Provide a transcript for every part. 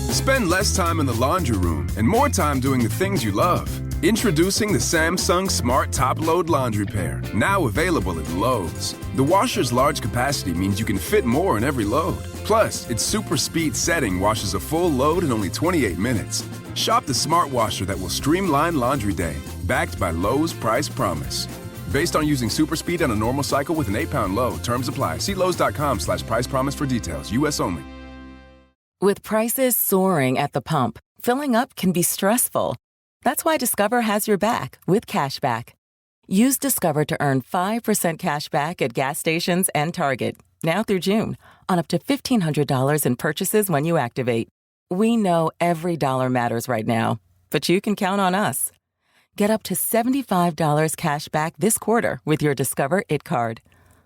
Spend less time in the laundry room and more time doing the things you love. Introducing the Samsung Smart Top Load Laundry Pair, now available at Lowe's. The washer's large capacity means you can fit more in every load. Plus, its super speed setting washes a full load in only 28 minutes. Shop the smart washer that will streamline laundry day, backed by Lowe's Price Promise. Based on using super speed on a normal cycle with an 8-pound load. Terms apply. See Lowe's.com/price promise for details. U.S. only. With prices soaring at the pump, filling up can be stressful. That's why Discover has your back with cashback. Use Discover to earn 5% cash back at gas stations and Target, now through June, on up to $1,500 in purchases when you activate. We know every dollar matters right now, but you can count on us. Get up to $75 cash back this quarter with your Discover It card.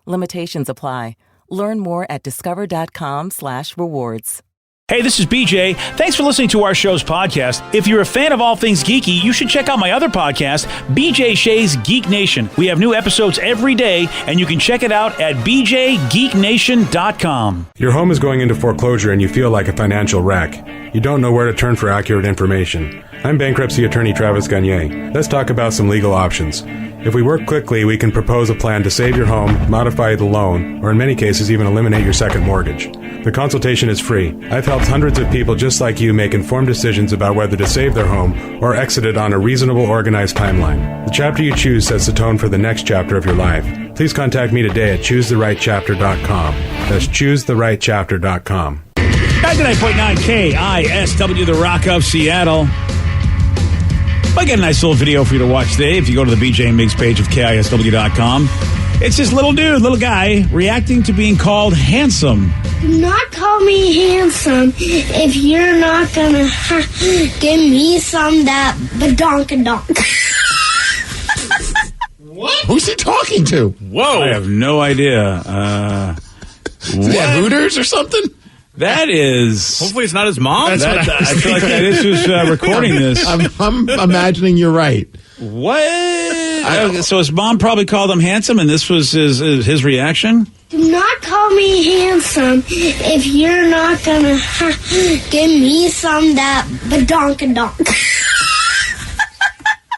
Limitations apply. Learn more at discover.com/rewards. Hey, this is BJ. Thanks for listening to our show's podcast. If you're a fan of all things geeky, you should check out my other podcast, BJ Shea's Geek Nation. We have new episodes every day, and you can check it out at bjgeeknation.com. Your home is going into foreclosure and you feel like a financial wreck. You don't know where to turn for accurate information. I'm bankruptcy attorney Travis Gagne. Let's talk about some legal options. If we work quickly, we can propose a plan to save your home, modify the loan, or in many cases even eliminate your second mortgage. The consultation is free. I've helped hundreds of people just like you make informed decisions about whether to save their home or exit it on a reasonable, organized timeline. The chapter you choose sets the tone for the next chapter of your life. Please contact me today at choosetherightchapter.com. That's choosetherightchapter.com. 99.9 KISW, the Rock of Seattle. I got a nice little video for you to watch today if you go to the BJ and Migs page of KISW.com. It's this little dude, little guy, reacting to being called handsome. Do not call me handsome if you're not gonna give me some that badonkadonk. What? Who's he talking to? Whoa. I have no idea. Is that Hooters or something? That is... Hopefully it's not his mom. I feel like that is who's recording this. I'm imagining you're right. What? So his mom probably called him handsome, and this was his reaction? Do not call me handsome if you're not gonna give me some that badonkadonk.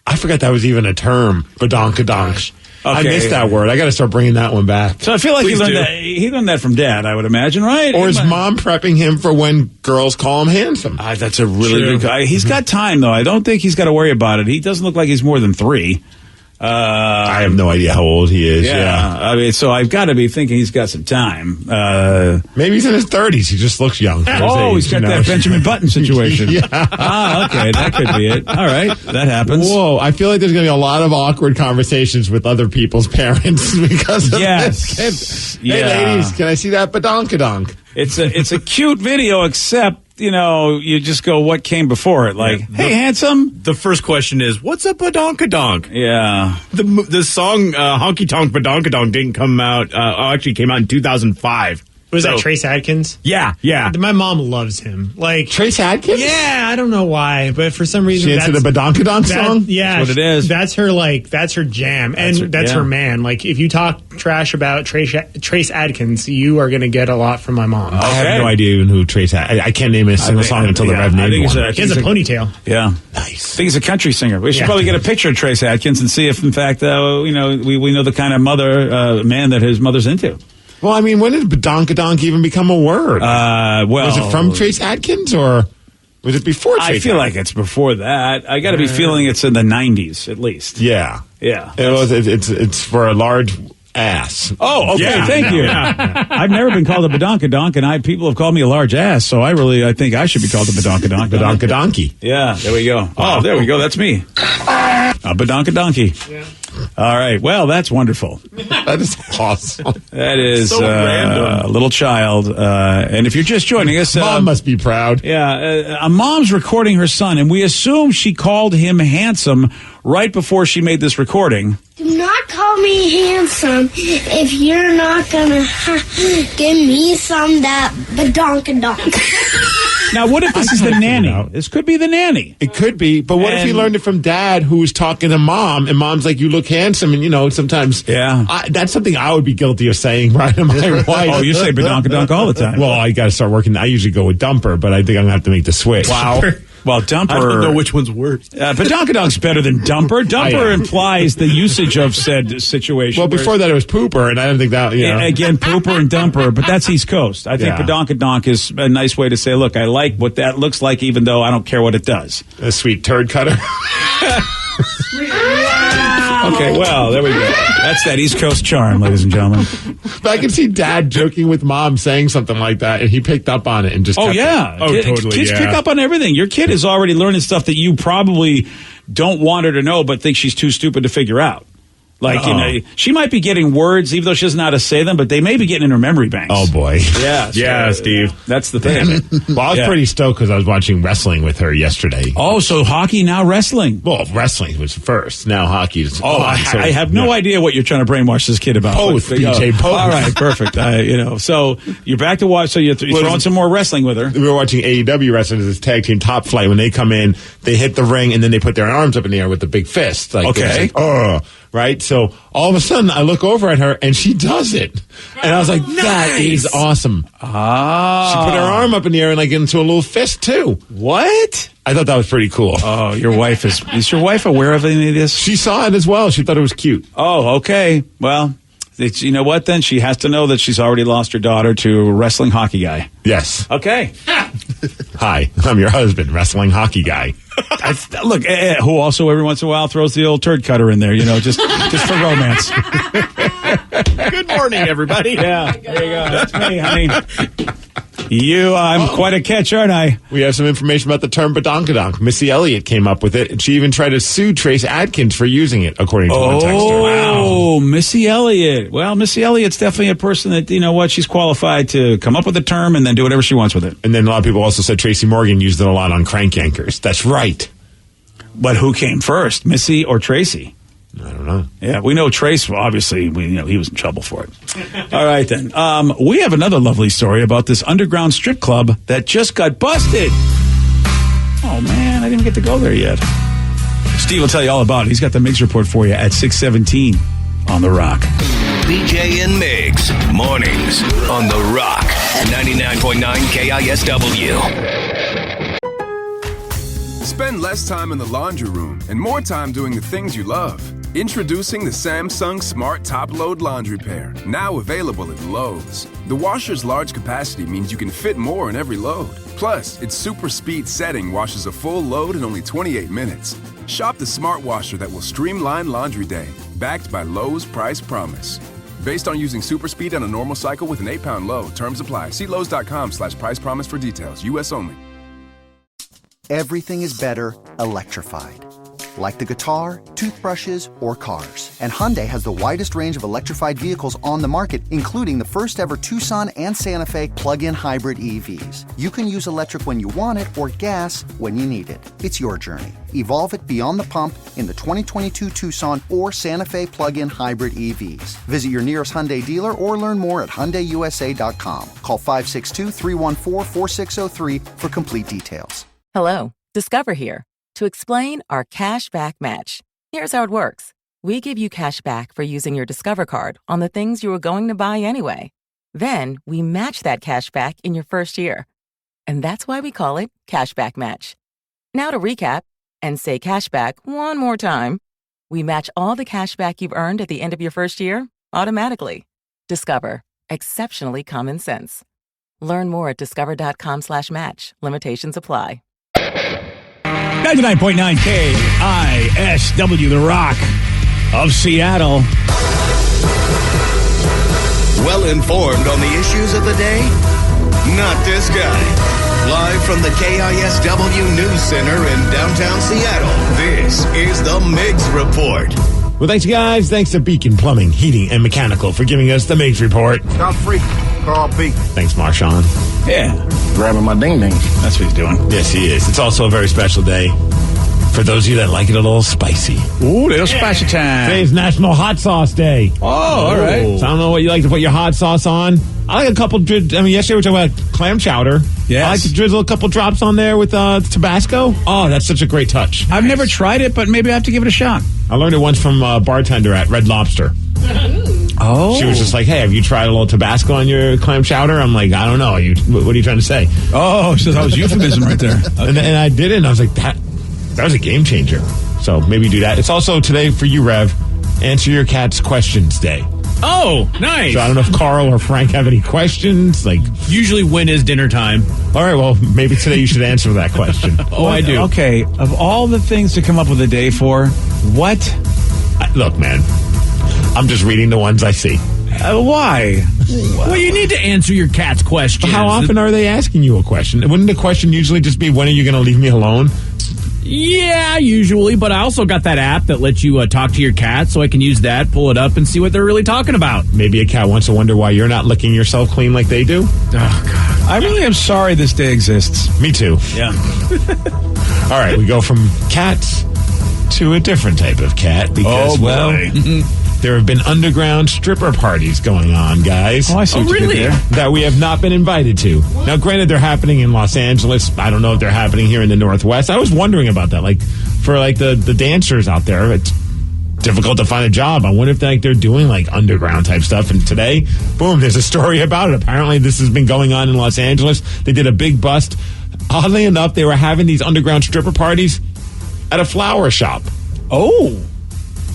I forgot that was even a term, badonkadonk. Okay. I missed that word. I got to start bringing that one back. So I feel like he learned that from Dad, I would imagine, right? Or his mom prepping him for when girls call him handsome. That's a really good guy. He's got time, though. I don't think he's got to worry about it. He doesn't look like he's more than 3. I have no idea how old he is. Yeah. I mean, so I've got to be thinking he's got some time. Maybe he's in his 30s. He just looks young. He's got that Benjamin Button situation. Yeah. Okay. That could be it. All right. That happens. Whoa. I feel like there's going to be a lot of awkward conversations with other people's parents because of this. Hey, ladies, can I see that badonkadonk? It's a cute video, except, you just go, what came before it? Like, hey, handsome? The first question is, what's a badonkadonk? Yeah. The song Honky Tonk Badonkadonk didn't come out, actually came out in 2005. Was that Trace Adkins? Yeah. My mom loves him. Like Trace Adkins? Yeah, I don't know why, but for some reason she into the badonkadonk song? Yeah, that's what it is. That's her jam, and that's her man. Like if you talk trash about Trace Adkins, you are going to get a lot from my mom. I have no idea even who Trace Adkins. I can't name a single song until the Rev named one. He has a ponytail. Yeah, nice. I think he's a country singer. We should probably get a picture of Trace Adkins and see if, in fact, we know the kind of man that his mother's into. Well, I mean, when did badonkadonk even become a word? Was it from Trace Adkins or was it before Trace I feel like it's before that. I got to be feeling it's in the 90s at least. Yeah. It's for a large ass. Oh, okay. Thank you. Yeah. I've never been called a badonkadonk, and people have called me a large ass, so I think I should be called a badonkadonk. Badonkadonky. Yeah, there we go. Oh, there we go. That's me. A badonkadonky. Yeah. All right. Well, that's wonderful. That is awesome. That is so random. A little child. And if you're just joining us... Mom must be proud. Yeah. A mom's recording her son, and we assume she called him handsome right before she made this recording. Do not call me handsome if you're not gonna give me some that badonkadonk. Now, what if this is the nanny? This could be the nanny. It could be, but what if he learned it from dad, who was talking to mom, and mom's like, "You look handsome," and sometimes, that's something I would be guilty of saying, right? To my wife. Oh, you say badonkadonk all the time. Well, I got to start working. I usually go with dumper, but I think I'm gonna have to make the switch. Wow. Well, dumper. I don't know which one's worse. Badonkadonk's better than dumper. Dumper implies the usage of said situation. Well, before that, it was pooper, and I don't think that, Again, pooper and dumper, but that's East Coast. I think badonkadonk is a nice way to say, look, I like what that looks like, even though I don't care what it does. A sweet turd cutter. Okay, well, there we go. That's that East Coast charm, ladies and gentlemen. But I can see Dad joking with Mom saying something like that, and he picked up on it and just totally. Kids pick up on everything. Your kid is already learning stuff that you probably don't want her to know, but think she's too stupid to figure out. Like, she might be getting words, even though she doesn't know how to say them, but they may be getting in her memory banks. Oh, boy. Yeah. Yeah, Steve. That's the thing. Well, I was pretty stoked because I was watching wrestling with her yesterday. Oh, so hockey, now wrestling. Well, wrestling was first. Now hockey is I have no idea what you're trying to brainwash this kid about. Both, BJ, both. All right, perfect. So you're back to watch, so you're throwing some more wrestling with her. We were watching AEW wrestling as this tag team Top Flight. When they come in, they hit the ring, and then they put their arms up in the air with the big fist. Right? So all of a sudden, I look over at her, and she does it. And I was like, that is awesome. She put her arm up in the air and into a little fist, too. What? I thought that was pretty cool. Oh, your wife is your wife aware of any of this? She saw it as well. She thought it was cute. Oh, okay. Well, you know what, then? She has to know that she's already lost her daughter to a wrestling hockey guy. Yes. Okay. Hi, I'm your husband, wrestling hockey guy. Look, who also every once in a while throws the old turd cutter in there, just for romance. Good morning, everybody. Yeah, there you go. That's me, honey. I'm quite a catch, aren't I? We have some information about the term badonkadonk. Missy Elliott came up with it, and she even tried to sue Trace Adkins for using it, according to one texter. Oh, Missy Elliott. Well, Missy Elliott's definitely a person that, she's qualified to come up with a term and then do whatever she wants with it. And then a lot of people also said Tracy Morgan used it a lot on crank yankers. That's right. But who came first, Missy or Tracy? I don't know. Yeah, we know Trace, obviously, he was in trouble for it. All right, then. We have another lovely story about this underground strip club that just got busted. Oh, man, I didn't get to go there yet. Steve will tell you all about it. He's got the Miggs report for you at 6:17 on The Rock. BJ and Miggs, mornings on The Rock, 99.9 KISW. Spend less time in the laundry room and more time doing the things you love. Introducing the Samsung Smart Top-Load Laundry Pair, now available at Lowe's. The washer's large capacity means you can fit more in every load. Plus, its super speed setting washes a full load in only 28 minutes. Shop the smart washer that will streamline laundry day, backed by Lowe's Price Promise. Based on using super speed on a normal cycle with an 8-pound load, terms apply. See Lowe's.com/price promise for details. U.S. only. Everything is better electrified. Like the guitar, toothbrushes, or cars. And Hyundai has the widest range of electrified vehicles on the market, including the first ever Tucson and Santa Fe plug-in hybrid EVs. You can use electric when you want it or gas when you need it. It's your journey. Evolve it beyond the pump in the 2022 Tucson or Santa Fe plug-in hybrid EVs. Visit your nearest Hyundai dealer or learn more at HyundaiUSA.com. Call 562-314-4603 for complete details. Hello, Discover here to explain our cash back match. Here's how it works. We give you cash back for using your Discover card on the things you were going to buy anyway. Then we match that cash back in your first year. And that's why we call it Cashback Match. Now to recap and say cashback one more time. We match all the cash back you've earned at the end of your first year automatically. Discover. Exceptionally common sense. Learn more at discover.com/match. Limitations apply. 99.9 KISW, The Rock of Seattle. Well informed on the issues of the day? Not this guy. Live from the KISW News Center in downtown Seattle, this is the Miggs Report. Well, thanks, guys. Thanks to Beacon Plumbing, Heating, and Mechanical for giving us the Miggs Report. Stop freaking. Call Beacon. Thanks, Marshawn. Yeah. Grabbing my ding-ding. That's what he's doing. Yes, he is. It's also a very special day for those of you that like it a little spicy. Ooh, little spicy time. Today's National Hot Sauce Day. Oh, all right. So I don't know what you like to put your hot sauce on. I like a couple. Yesterday we were talking about clam chowder. Yes. I like to drizzle a couple drops on there with Tabasco. Oh, that's such a great touch. I've never tried it, but maybe I have to give it a shot. I learned it once from a bartender at Red Lobster. Oh. She was just like, hey, have you tried a little Tabasco on your clam chowder? I'm like, I don't know. What are you trying to say? Oh, so that was euphemism right there. Okay. And I did it, and I was like, that was a game changer. So maybe do that. It's also today for you, Rev, Answer Your Cat's Questions Day. Oh, nice. So I don't know if Carl or Frank have any questions. Like, usually when is dinner time? All right, well, maybe today you should answer that question. Oh, I do. Okay, of all the things to come up with a day for, what? Look, man, I'm just reading the ones I see. Why? Well, you need to answer your cat's questions. How often are they asking you a question? Wouldn't the question usually just be, when are you going to leave me alone? Yeah, usually, but I also got that app that lets you talk to your cat, so I can use that, pull it up, and see what they're really talking about. Maybe a cat wants to wonder why you're not licking yourself clean like they do. Oh, God. I really am sorry this day exists. Me too. Yeah. All right, we go from cats to a different type of cat because, there have been underground stripper parties going on, guys. Oh, I see what you did there. That we have not been invited to. Now, granted, they're happening in Los Angeles. I don't know if they're happening here in the Northwest. I was wondering about that. Like, for like the dancers out there, it's difficult to find a job. I wonder if they're doing like underground type stuff. And today, boom, there's a story about it. Apparently, this has been going on in Los Angeles. They did a big bust. Oddly enough, they were having these underground stripper parties at a flower shop. Oh.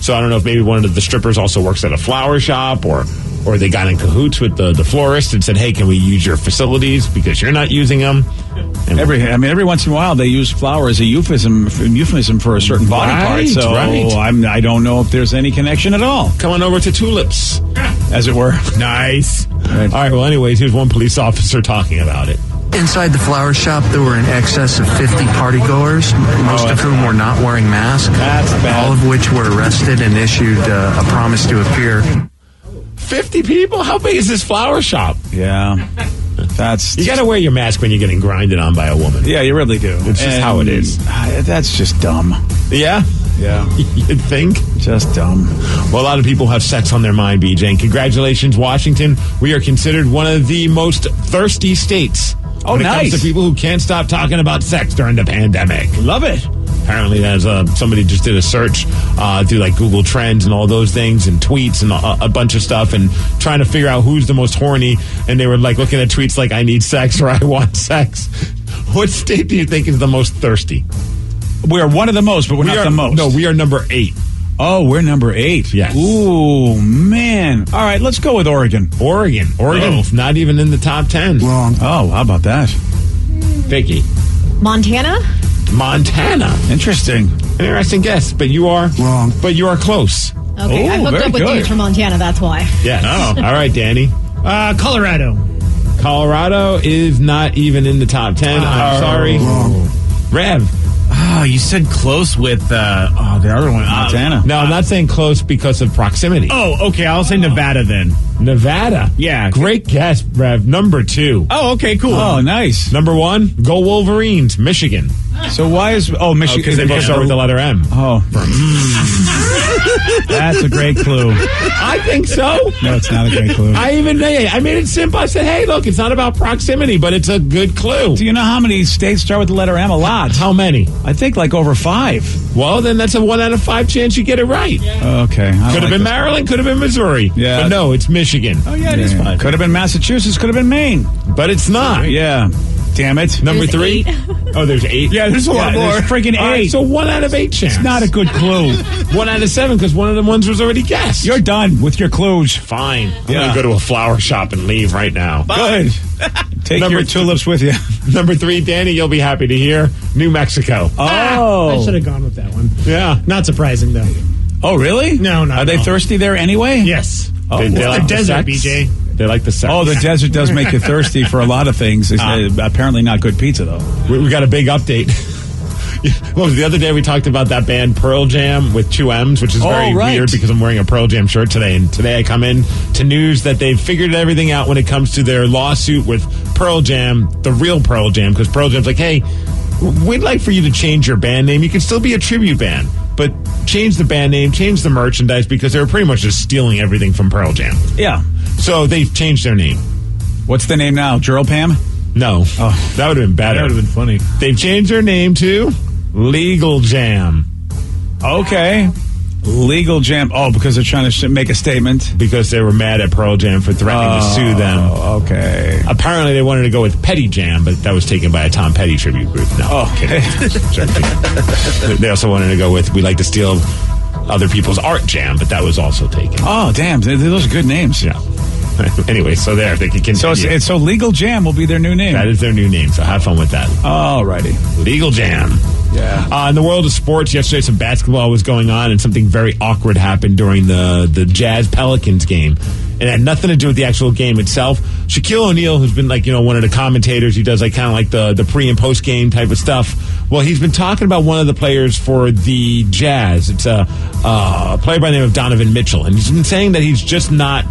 So I don't know if maybe one of the strippers also works at a flower shop or they got in cahoots with the florist and said, hey, can we use your facilities because you're not using them? And every once in a while they use flower as a euphemism for a certain body part. So I don't know if there's any connection at all. Coming over to tulips, as it were. Nice. Right. All right. Well, anyways, here's one police officer talking about it. Inside the flower shop, there were in excess of 50 partygoers, most of whom were not wearing masks. That's bad. All of which were arrested and issued a promise to appear. 50 people? How big is this flower shop? Yeah. You got to wear your mask when you're getting grinded on by a woman. Yeah, you really do. It's just how it is. That's just dumb. Yeah? Yeah. You'd think? Just dumb. Well, a lot of people have sex on their mind, BJ. And congratulations, Washington. We are considered one of the most thirsty states. Oh, when it nice. comes to people who can't stop talking about sex during the pandemic. Love it. Apparently, there's somebody just did a search through like Google Trends and all those things and tweets and a bunch of stuff and trying to figure out who's the most horny. And they were like looking at tweets like, I need sex or I want sex. What state do you think is the most thirsty? We are one of the most, but we're not the most. No, we are number 8. Oh, we're number 8. Yes. Ooh, man. All right, let's go with Oregon. Oregon's not even in the top 10. Wrong. Oh, how about that? Vicky. Montana. Interesting guess, but you are wrong. But you are close. Okay, I hooked up with dudes from Montana, that's why. Yes. Oh. All right, Danny. Colorado is not even in the top 10. I'm sorry. Wrong. Rev. Oh, you said close with the other one, Montana. No, I'm not saying close because of proximity. Oh, okay. I'll say Nevada then. Nevada. Yeah. Great guess, Rev. Number 2. Oh, okay, cool. Oh, nice. Number 1, go Wolverines, Michigan. So why is... Oh, Michigan. Because they both start with the letter M. Oh. That's a great clue. I think so. No, it's not a great clue. I made it simple. I said, hey, look, it's not about proximity, but it's a good clue. Do you know how many states start with the letter M? A lot. How many? I think like over 5. Well, then that's a 1 out of 5 chance you get it right. Okay. Could have been Maryland, could have been Missouri. Yeah. But no, it's Michigan. Oh, yeah, it is fine. Could have been Massachusetts, could have been Maine. But it's not. Yeah. Damn it. Number There's 3? 8. Oh, there's 8? Yeah, there's a lot more. There's freaking 8. Right, so 1 out of 8 chance. It's not a good clue. 1 out of 7 because one of the ones was already guessed. You're done with your clues. Fine. I'm going to go to a flower shop and leave right now. Good. Take your tulips with you. Number 3, Danny, you'll be happy to hear, New Mexico. Oh. I should have gone with that one. Yeah. Not surprising, though. Oh, really? No, not Are they thirsty there anyway? Yes. Oh, they like the desert, sex. BJ. They like the sex. Oh, the desert does make you thirsty for a lot of things. It's apparently not good pizza, though. We got a big update. Well, the other day we talked about that band Pearl Jam with 2 M's, which is very weird because I'm wearing a Pearl Jam shirt today. And today I come in to news that they've figured everything out when it comes to their lawsuit with Pearl Jam, the real Pearl Jam, because Pearl Jam's like, hey, we'd like for you to change your band name. You can still be a tribute band, but change the band name, change the merchandise, because they were pretty much just stealing everything from Pearl Jam. Yeah. So they've changed their name. What's the name now? Gerald Pam? No. Oh, that would have been better. That would have been funny. They've changed their name to Legal Jam. Okay. Legal Jam. Oh, because they're trying to make a statement? Because they were mad at Pearl Jam for threatening to sue them. Okay. Apparently they wanted to go with Petty Jam, but that was taken by a Tom Petty tribute group. No, okay. They also wanted to go with We Like to Steal Other People's Art Jam, but that was also taken. Oh, damn. Those are good names. Yeah. Anyway, so there, they can continue. So Legal Jam will be their new name. That is their new name, so have fun with that. All righty. Legal Jam. Yeah. In the world of sports, yesterday some basketball was going on, and something very awkward happened during the Jazz-Pelicans game. It had nothing to do with the actual game itself. Shaquille O'Neal, who's been one of the commentators, he does kind of the pre and post game type of stuff. Well, he's been talking about one of the players for the Jazz. It's a player by the name of Donovan Mitchell, and he's been saying that he's just not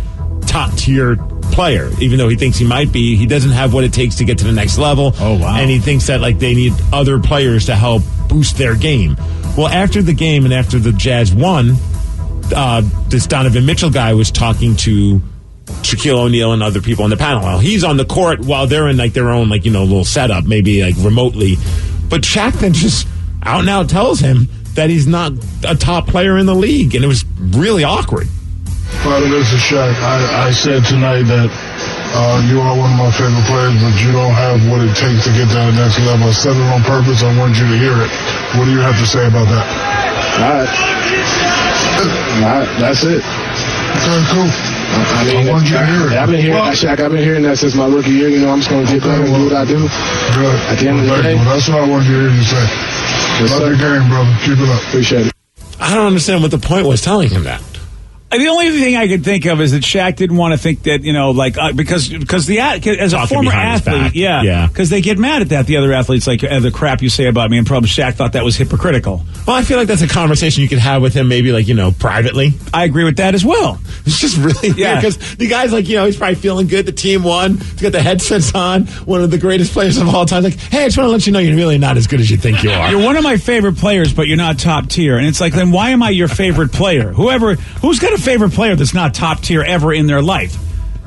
top tier player, even though he thinks he might be. He doesn't have what it takes to get to the next level. Oh, wow. And he thinks that they need other players to help boost their game. Well, after the game and after the Jazz won, this Donovan Mitchell guy was talking to Shaquille O'Neal and other people on the panel. Well, he's on the court while they're in their own little setup, maybe remotely. But Shaq then just out and out tells him that he's not a top player in the league, and it was really awkward. Father, this is Shaq. I said tonight that you are one of my favorite players, but you don't have what it takes to get to the next level. I said it on purpose. I want you to hear it. What do you have to say about that? All right. That's it. Okay, cool. I want you to hear it. I've been hearing that, Shaq. I've been hearing that since my rookie year. I'm just going to get better and do what I do. Good. At the end of the day. That's what I want you to hear you say. Love your game, brother. Keep it up. Appreciate it. I don't understand what the point was telling him that. The only thing I could think of is that Shaq didn't want to think that, because as a former athlete, because they get mad at that. The other athletes, the crap you say about me, and probably Shaq thought that was hypocritical. Well, I feel like that's a conversation you could have with him, maybe privately. I agree with that as well. It's just really weird because the guy's he's probably feeling good. The team won. He's got the headsets on. One of the greatest players of all time. Hey, I just want to let you know you're really not as good as you think you are. You're one of my favorite players, but you're not top tier. And it's then why am I your favorite player? Who's got a favorite player that's not top tier ever in their life?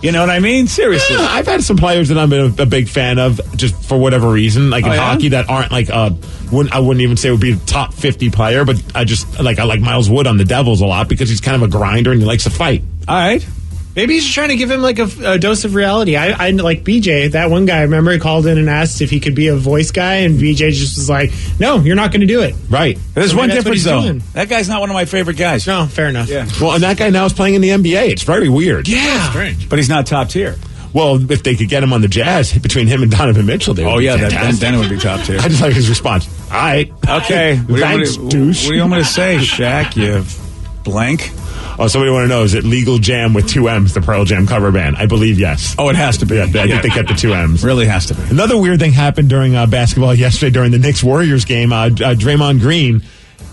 You know what I mean? Seriously. Yeah, I've had some players that I'm a big fan of just for whatever reason, in hockey that aren't I wouldn't even say would be a top 50 player, but I like Miles Wood on the Devils a lot because he's kind of a grinder and he likes to fight. All right. Maybe he's trying to give him a dose of reality. I like BJ, that one guy. I remember he called in and asked if he could be a voice guy, and BJ just was like, "No, you're not going to do it." Right. There's one difference though. That guy's not one of my favorite guys. No, fair enough. Yeah. Well, and that guy now is playing in the NBA. It's very weird. Yeah. Strange. But he's not top tier. Well, if they could get him on the Jazz between him and Donovan Mitchell, they would be fantastic. Then it would be top tier. I just like his response. All right. Okay. Thanks, douche. What do you want me to say, Shaq? You blank. Oh, somebody want to know, is it Legal Jam with 2 M's, the Pearl Jam cover band? I believe yes. Oh, it has to be. Yeah, I think they kept the 2 M's. Really has to be. Another weird thing happened during basketball yesterday during the Knicks-Warriors game. Draymond Green,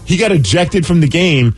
he got ejected from the game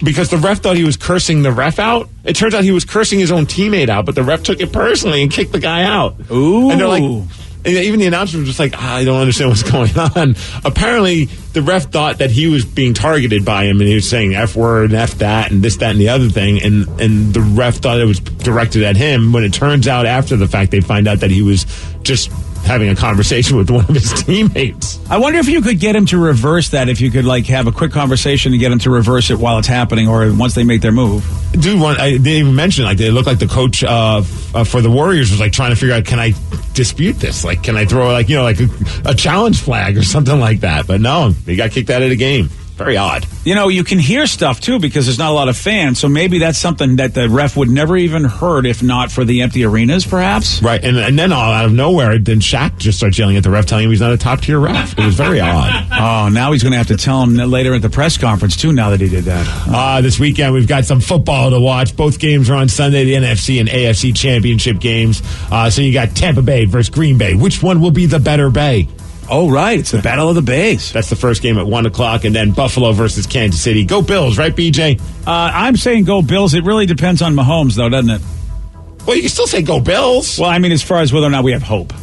because the ref thought he was cursing the ref out. It turns out he was cursing his own teammate out, but the ref took it personally and kicked the guy out. Ooh. And they're like... And even the announcer was just like, I don't understand what's going on. Apparently, the ref thought that he was being targeted by him, and he was saying F word and F that and this, that, and the other thing. And the ref thought it was directed at him. When it turns out after the fact, they find out that he was just having a conversation with one of his teammates. I wonder if you could get him to reverse that, if you could have a quick conversation and get him to reverse it while it's happening or once they make their move. Dude, they didn't even mention, they looked like the coach for the Warriors was trying to figure out, can I dispute this? Can I throw a challenge flag or something like that? But no, they got kicked out of the game. Very odd. You can hear stuff, too, because there's not a lot of fans. So maybe that's something that the ref would never even heard if not for the empty arenas, perhaps. Right. And then all out of nowhere, then Shaq just starts yelling at the ref, telling him he's not a top-tier ref. It was very odd. Oh, now he's going to have to tell him later at the press conference, too, now that he did that. This weekend, we've got some football to watch. Both games are on Sunday, the NFC and AFC championship games. So you got Tampa Bay versus Green Bay. Which one will be the better Bay? Oh, right. It's the Battle of the Bays. That's the first game at 1 o'clock, and then Buffalo versus Kansas City. Go Bills, right, BJ? I'm saying go Bills. It really depends on Mahomes, though, doesn't it? Well, you can still say go Bills. Well, I mean, as far as whether or not we have hope.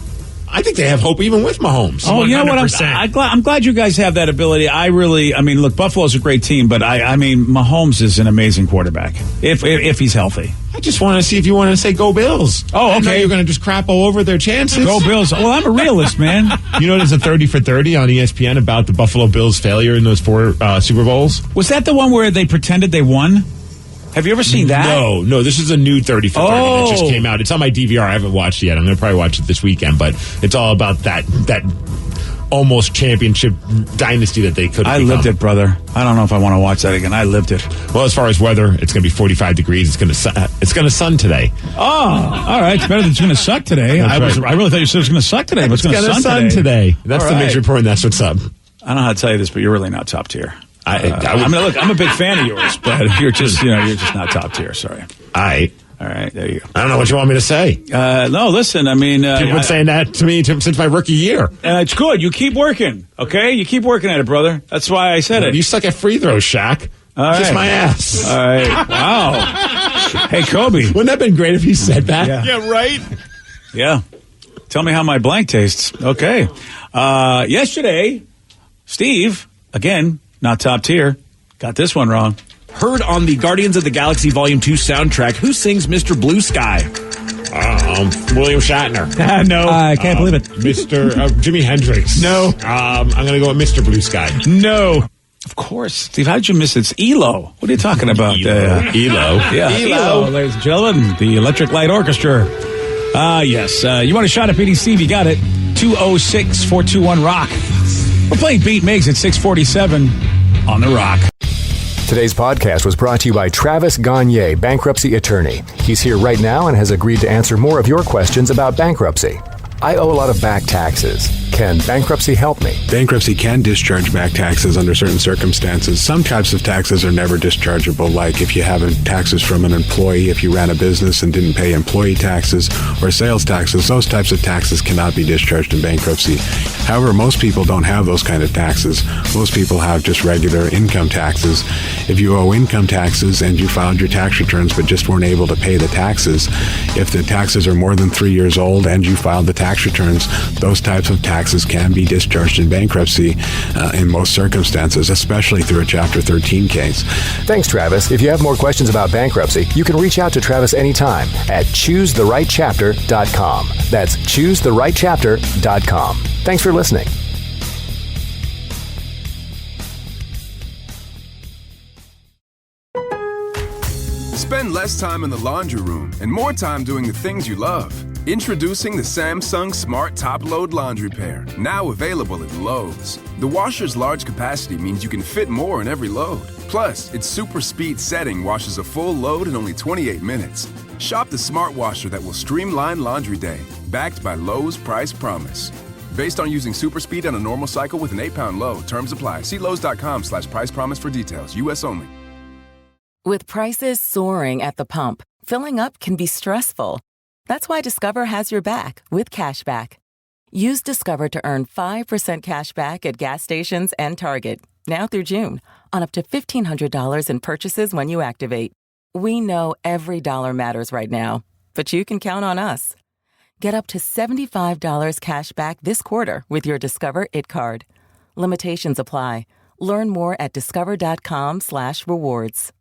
I think they have hope even with Mahomes. Oh, 100%. You know what? I'm glad you guys have that ability. Look, Buffalo's a great team, but I mean, Mahomes is an amazing quarterback if he's healthy. I just want to see if you want to say go Bills. Oh, okay. You're going to just crap all over their chances. Go Bills. Well, I'm a realist, man. You know, there's a 30 for 30 on ESPN about the Buffalo Bills' failure in those 4 Super Bowls. Was that the one where they pretended they won? Have you ever seen that? No. This is a new 30 for 30 that just came out. It's on my DVR. I haven't watched it yet. I'm going to probably watch it this weekend, but it's all about that almost championship dynasty that they could have become. Lived it, brother. I don't know if I want to watch that again. I lived it. Well, as far as weather, it's going to be 45 degrees. It's going to sun today. Oh, all right. It's better than it's going to suck today. I really thought you said it was going to suck today, but it's going to sun today. That's the Mix Report, and that's what's up. I don't know how to tell you this, but you're really not top tier. I mean, look, I'm a big fan of yours, but you're just not top tier. Sorry. All right, there you go. I don't know what you want me to say. No, listen, I mean... People have been saying that to me since my rookie year. And it's good. You keep working, okay? You keep working at it, brother. That's why I said it. You suck at free throws, Shaq. Kiss my ass. All right. Wow. Hey, Kobe. Wouldn't that have been great if he said that? Yeah, right? Yeah. Tell me how my blank tastes. Okay. Yesterday, Steve, again, not top tier, got this one wrong. Heard on the Guardians of the Galaxy Volume 2 soundtrack, who sings Mr. Blue Sky? William Shatner. No. I can't believe it. Mr. Jimi Hendrix. No. I'm going to go with Mr. Blue Sky. No. Of course. Steve, how did you miss it? It's ELO. What are you talking about? ELO. Yeah, ELO, ladies and gentlemen. The Electric Light Orchestra. Yes. You want a shot at beating Steve? You got it. 206-421-ROCK. We're playing Beat Migs at 647 on The Rock. Today's podcast was brought to you by Travis Gagne, bankruptcy attorney. He's here right now and has agreed to answer more of your questions about bankruptcy. I owe a lot of back taxes. Can bankruptcy help me? Bankruptcy can discharge back taxes under certain circumstances. Some types of taxes are never dischargeable, like if you have taxes from an employee, if you ran a business and didn't pay employee taxes or sales taxes, those types of taxes cannot be discharged in bankruptcy. However, most people don't have those kind of taxes. Most people have just regular income taxes. If you owe income taxes and you filed your tax returns but just weren't able to pay the taxes, if the taxes are more than 3 years old and you filed the tax returns, those types of taxes can be discharged in bankruptcy in most circumstances, especially through a Chapter 13 case. Thanks, Travis. If you have more questions about bankruptcy, you can reach out to Travis anytime at choosetherightchapter.com. That's choosetherightchapter.com. Thanks for listening. Spend less time in the laundry room and more time doing the things you love. Introducing the Samsung Smart Top Load Laundry Pair, now available at Lowe's. The washer's large capacity means you can fit more in every load. Plus, its super speed setting washes a full load in only 28 minutes. Shop the smart washer that will streamline laundry day, backed by Lowe's Price Promise. Based on using super speed on a normal cycle with an 8-pound load, terms apply. See Lowe's.com/price promise for details. U.S. only. With prices soaring at the pump, filling up can be stressful. That's why Discover has your back with cashback. Use Discover to earn 5% cash back at gas stations and Target, now through June, on up to $1,500 in purchases when you activate. We know every dollar matters right now, but you can count on us. Get up to $75 cash back this quarter with your Discover It card. Limitations apply. Learn more at discover.com/rewards.